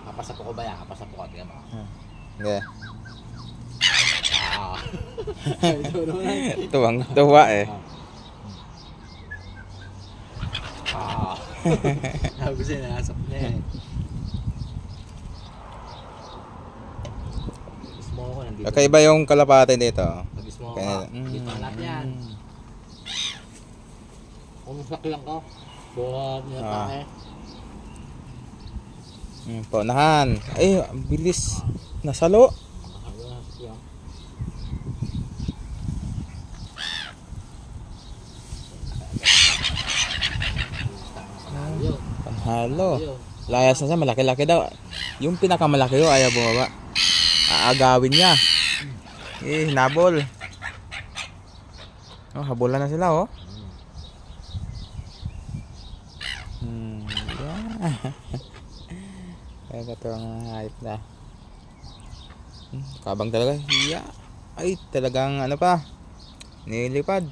Kapasapo ko ba yan? Kapasapo ko. Tingnan mo. Okay. Ah. Tuwang-tuwa eh. Sabi siya, nasap na eh. Gusto mo ko nandito. Kakaiba yung kalapate dito. Gusto mo ko. Dito na lahat yan. Kung saklang ko. Buwag niya tayo. Paunahan. Ay, ang bilis. Nasalo. Panhalo. Layas na siya, malaki-laki daw. Yung pinakamalaki yun, ayaw bumaba. Aagawin niya. Hinabol. Oh, habulan na sila, oh. Yeah. Kaya ito ang hype na. Kabang talaga. Yeah. Ay, talagang ano pa. Nilipad.